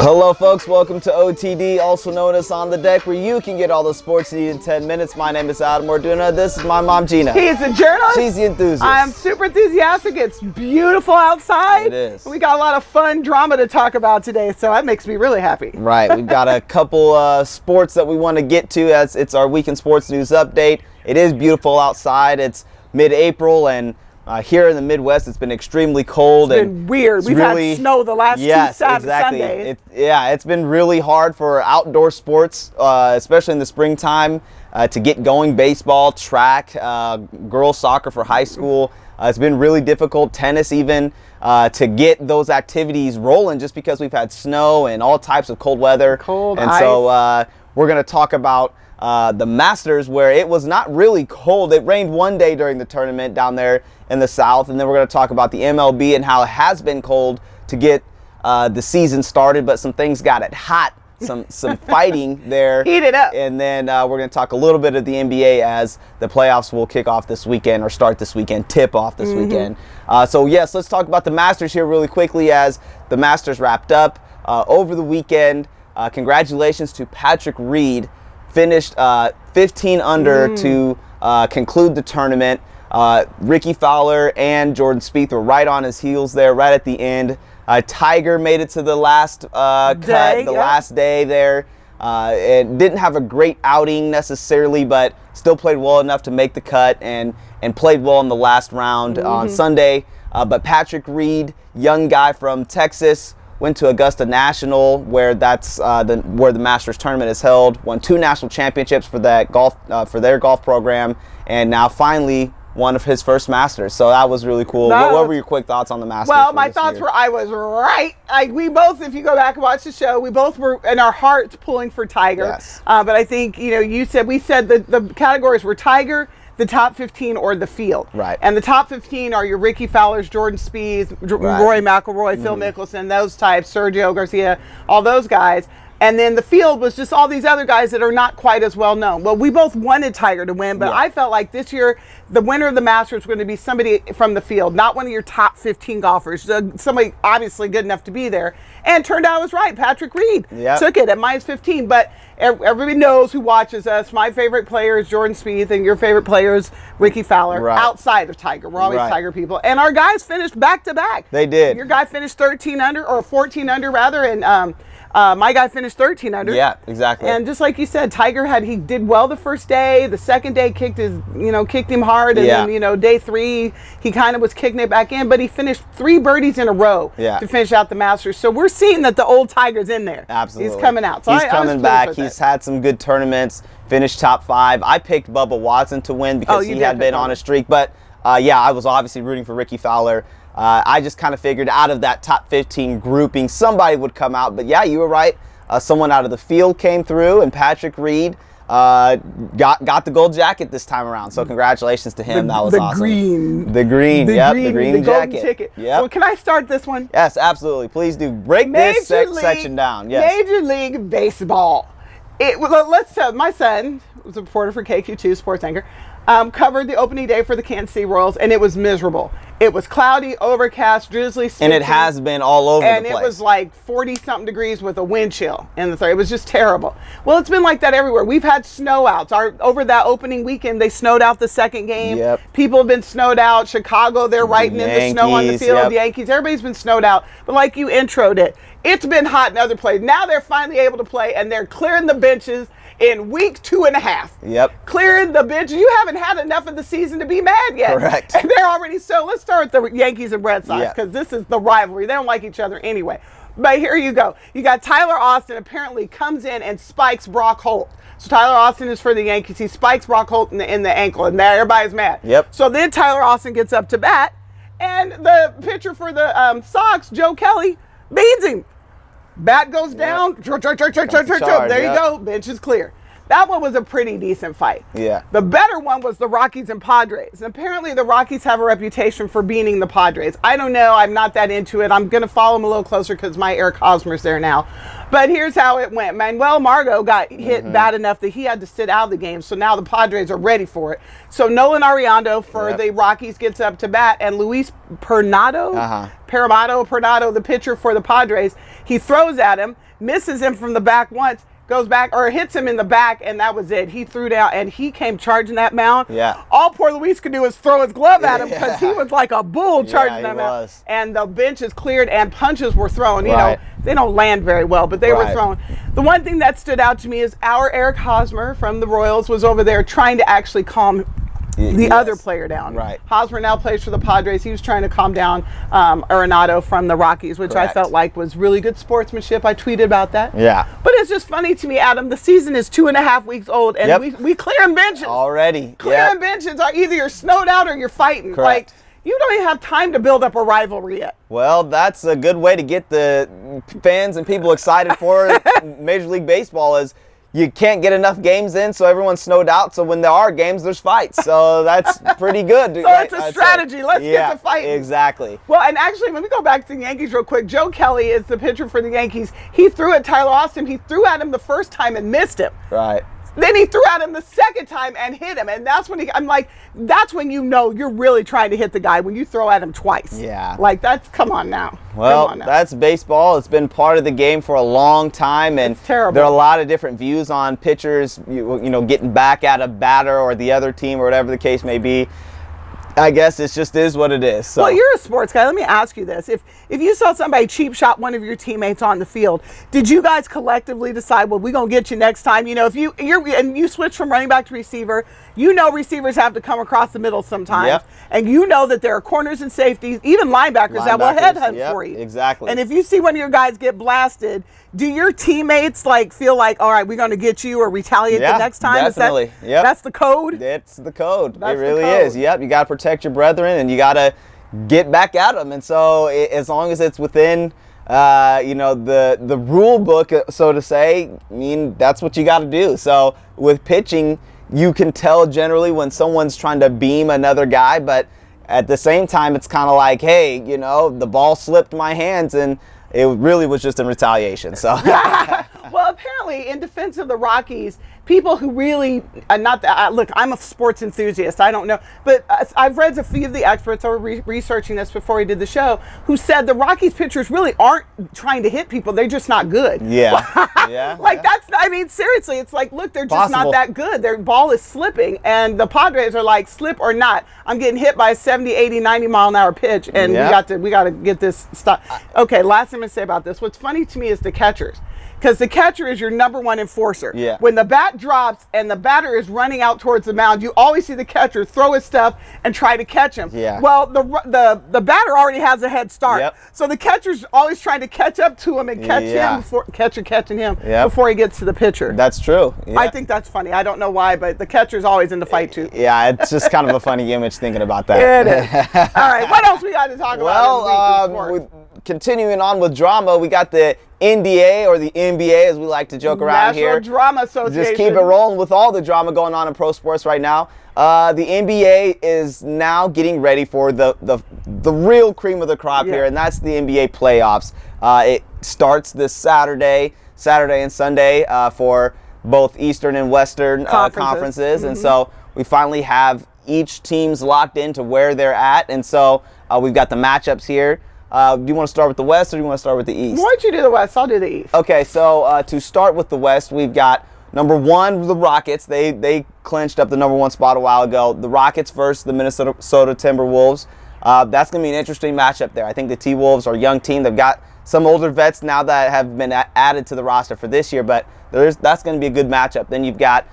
Hello folks, welcome to OTD, also known as On the Deck, where you can get all the sports you need in 10 minutes. My name is Adam Orduna. This is my mom, Gina. He's a journalist. She's the enthusiast. I'm super enthusiastic. It's beautiful outside. It is. We got a lot of fun drama to talk about today, so that makes me really happy. Right, we've got a couple sports that we want to get to as it's our weekend sports news update. It is beautiful outside. It's mid-April, and here in the Midwest, it's been extremely cold. It's been weird. We've had snow the last two Sundays. It's been really hard for outdoor sports, especially in the springtime, to get going. Baseball, track, girls soccer for high school. It's been really difficult. Tennis even, to get those activities rolling just because we've had snow and all types of cold weather. Ice. So we're going to talk about the Masters, where it was not really cold. It rained one day during the tournament down there in the South, and then we're going to talk about the MLB and how it has been cold to get the season started, but some things got it hot, some fighting there. Heated up. And then we're going to talk a little bit of the NBA as the playoffs will kick off this weekend, or start this weekend, tip off this weekend. So yes, let's talk about the Masters here really quickly as the Masters wrapped up over the weekend. Congratulations to Patrick Reed. Finished 15 under to conclude the tournament. Ricky Fowler and Jordan Spieth were right on his heels there, right at the end. Tiger made it to the last last day there. And didn't have a great outing necessarily, but still played well enough to make the cut and played well in the last round on Sunday. But Patrick Reed, young guy from Texas, went to Augusta National, where that's where the Masters tournament is held. Won 2 national championships for that golf for their golf program, and now finally one of his first Masters. So that was really cool. What were your quick thoughts on the Masters? Well, my thoughts were I was right. We both, if you go back and watch the show, we both were in our hearts pulling for Tiger. Yes. But I think we said that the categories were Tiger, the top 15, or the field. Right. And the top 15 are your Ricky Fowlers, Jordan Spieth, Rory McIlroy, Phil Mickelson, those types, Sergio Garcia, all those guys. And then the field was just all these other guys that are not quite as well known. Well, we both wanted Tiger to win, but I felt like this year the winner of the Masters was going to be somebody from the field, not one of your top 15 golfers, somebody obviously good enough to be there. And turned out I was right. Patrick Reed took it at minus 15. But everybody knows who watches us. My favorite player is Jordan Spieth, and your favorite player is Ricky Fowler, outside of Tiger. We're always Tiger people. And our guys finished back-to-back. They did. Your guy finished 13 under, or 14 under rather, and my guy finished 13 under. Yeah, exactly. And just like you said, Tiger he did well the first day. The second day kicked him hard, and then day 3 he kind of was kicking it back in. But he finished 3 birdies in a row to finish out the Masters. So we're seeing that the old Tiger's in there. Absolutely, he's coming out. So he's coming back. He's had some good tournaments. Finished top 5. I picked Bubba Watson to win because he had been on a streak. But I was obviously rooting for Ricky Fowler. I just kind of figured out of that top 15 grouping, somebody would come out. But yeah, you were right. Someone out of the field came through, and Patrick Reed got the gold jacket this time around. So congratulations to him. That was awesome. The green jacket. Ticket. Yep. Well, can I start this one? Yes, absolutely. Please do. Break this section down. Yes. Major League Baseball. My son was a reporter for KQ2, sports anchor. Covered the opening day for the Kansas City Royals, and it was miserable. It was cloudy, overcast, drizzly, and it has been all over the place. And it was like 40-something degrees with a wind chill in the third. It was just terrible. Well, it's been like that everywhere. We've had snow outs. Over that opening weekend, they snowed out the second game. Yep. People have been snowed out. Chicago, they're writing in the snow on the field. Yep. The Yankees, everybody's been snowed out. But like you introed it, it's been hot in other places. Now they're finally able to play, and they're clearing the benches in week 2.5. Yep. Clearing the bench. You haven't had enough of the season to be mad yet. Correct. And they're already so. Let's start with the Yankees and Red Sox, because this is the rivalry. They don't like each other anyway. But here you go. You got Tyler Austin apparently comes in and spikes Brock Holt. So Tyler Austin is for the Yankees. He spikes Brock Holt in the ankle, and now everybody's mad. Yep. So then Tyler Austin gets up to bat, and the pitcher for the Sox, Joe Kelly, beats him. Bat goes down. There you go. Bench is clear. That one was a pretty decent fight. Yeah. The better one was the Rockies and Padres. And apparently the Rockies have a reputation for beating the Padres. I don't know. I'm not that into it. I'm going to follow them a little closer because my Eric Hosmer's there now. But here's how it went. Manuel Margot got hit bad enough that he had to sit out of the game. So now the Padres are ready for it. So Nolan Ariando for the Rockies gets up to bat. And Luis Pernado, Pernado, the pitcher for the Padres, he throws at him, misses him from the back once, goes back or hits him in the back, and that was it. He threw down and he came charging that mound. Yeah. All poor Luis could do was throw his glove at him because he was like a bull charging that mound. And the bench is cleared and punches were thrown. You know, they don't land very well, but they were thrown. The one thing that stood out to me is our Eric Hosmer from the Royals was over there trying to actually calm the other player down. Right. Hosmer now plays for the Padres. He was trying to calm down Arenado from the Rockies, which I felt like was really good sportsmanship. I tweeted about that. Yeah. But it's just funny to me, Adam. The season is 2.5 weeks old, and we clearing benches. Already. Clearing benches are either you're snowed out or you're fighting. Correct. Like, you don't even have time to build up a rivalry yet. Well, that's a good way to get the fans and people excited for Major League Baseball is you can't get enough games in, so everyone's snowed out. So when there are games, there's fights. So that's pretty good. So it's a strategy. Let's get to fighting. Exactly. Well, and actually, when we go back to the Yankees real quick, Joe Kelly is the pitcher for the Yankees. He threw at Tyler Austin. He threw at him the first time and missed him. Right. Then he threw at him the second time and hit him. And that's when I'm like, that's when you know you're really trying to hit the guy, when you throw at him twice. Yeah. Like, come on now. Well, that's baseball. It's been part of the game for a long time. And it's terrible. There are a lot of different views on pitchers, you know, getting back at a batter or the other team or whatever the case may be. I guess it just is what it is. So. Well, you're a sports guy. Let me ask you this. If you saw somebody cheap shot one of your teammates on the field, did you guys collectively decide, well, we're going to get you next time? You know, if you switch from running back to receiver, you know receivers have to come across the middle sometimes. Yep. And you know that there are corners and safeties, even linebackers that will headhunt for you. Exactly. And if you see one of your guys get blasted, do your teammates feel like, all right, we're going to get you or retaliate the next time? Definitely. That's the code? It's the code. That's it really the code. is. Yep. You got to protect your brethren and you got to get back at them. And so as long as it's within, you know, the rule book, so to say, I mean, that's what you got to do. So with pitching, you can tell generally when someone's trying to beam another guy, but at the same time, it's kind of like, hey, you know, the ball slipped my hands and it really was just in retaliation. So, well, apparently, in defense of the Rockies, people who really look, I'm a sports enthusiast. I don't know, but I've read a few of the experts who were researching this before we did the show, who said the Rockies pitchers really aren't trying to hit people; they're just not good. Yeah, that's. I mean, seriously, it's like, look, they're just not that good. Their ball is slipping, and the Padres are like, slip or not, I'm getting hit by a 70, 80, 90 mile an hour pitch, and we got to get this stop. Okay, last thing I'm gonna say about this. What's funny to me is the catchers. Because the catcher is your number one enforcer. Yeah. When the bat drops and the batter is running out towards the mound, you always see the catcher throw his stuff and try to catch him. Yeah. Well, the batter already has a head start. Yep. So the catcher's always trying to catch up to him and catch him before he gets to the pitcher. That's true. Yeah. I think that's funny. I don't know why, but the catcher's always in the fight too. Yeah, it's just kind of a funny image thinking about that. It is. All right, what else we got to talk about? Well, continuing on with drama, we got the NDA or the NBA, as we like to joke around here. National Drama Association. Just keep it rolling with all the drama going on in pro sports right now. The NBA is now getting ready for the real cream of the crop here, and that's the NBA playoffs. It starts this Saturday and Sunday for both Eastern and Western conferences. And so we finally have each team's locked into where they're at, and so we've got the matchups here. Do you want to start with the West or do you want to start with the East? Why don't you do the West? I'll do the East. Okay, so to start with the West, we've got number one, the Rockets. They clinched up the number one spot a while ago. The Rockets versus the Minnesota Timberwolves. That's going to be an interesting matchup there. I think the T-Wolves are a young team. They've got some older vets now that have been added to the roster for this year, but that's going to be a good matchup. Then you've got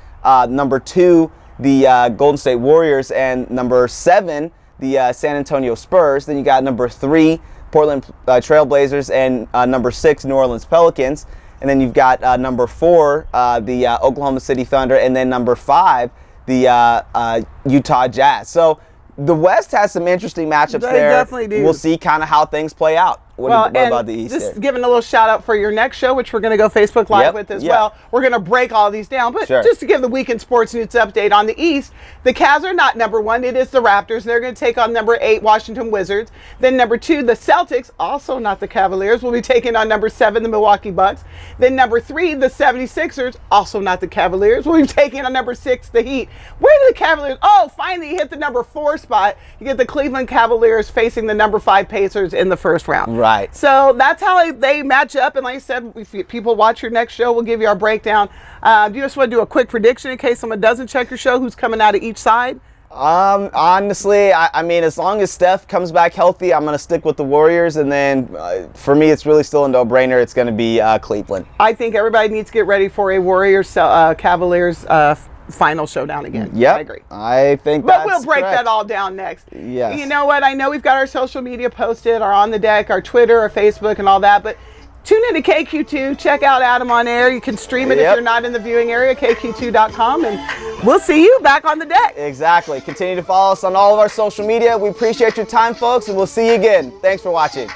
number two, the Golden State Warriors, and number seven, the San Antonio Spurs. Then you got number three, Portland Trailblazers, and number six, New Orleans Pelicans. And then you've got number four, the Oklahoma City Thunder, and then number five, the Utah Jazz. So the West has some interesting matchups there. They definitely do. We'll see kind of how things play out. What about the East? Just giving a little shout out for your next show, which we're going to go Facebook Live with as well. We're going to break all these down, but just to give the weekend sports news update on the East, the Cavs are not number 1. It is the Raptors. They're going to take on number 8 Washington Wizards. Then number 2, the Celtics, also not the Cavaliers, will be taking on number 7 the Milwaukee Bucks. Then number 3, the 76ers, also not the Cavaliers, will be taking on number 6 the Heat. Where did the Cavaliers? Oh, finally you hit the number 4 spot. You get the Cleveland Cavaliers facing the number 5 Pacers in the first round. Right. So that's how they match up. And like I said, if people watch your next show, we'll give you our breakdown. Do you just want to do a quick prediction in case someone doesn't check your show? Who's coming out of each side? Honestly, I mean, as long as Steph comes back healthy, I'm going to stick with the Warriors. And then for me, it's really still a no-brainer. It's going to be Cleveland. I think everybody needs to get ready for a Warriors Cavaliers final showdown again. Yeah, I agree. I think but we'll break that all down next. Yes. You know what? I know we've got our social media posted, our On the Deck, our Twitter, our Facebook, and all that, but tune into KQ2. Check out Adam on air. You can stream it if you're not in the viewing area, KQ2.com, and we'll see you back on the deck. Exactly. Continue to follow us on all of our social media. We appreciate your time, folks, and we'll see you again. Thanks for watching.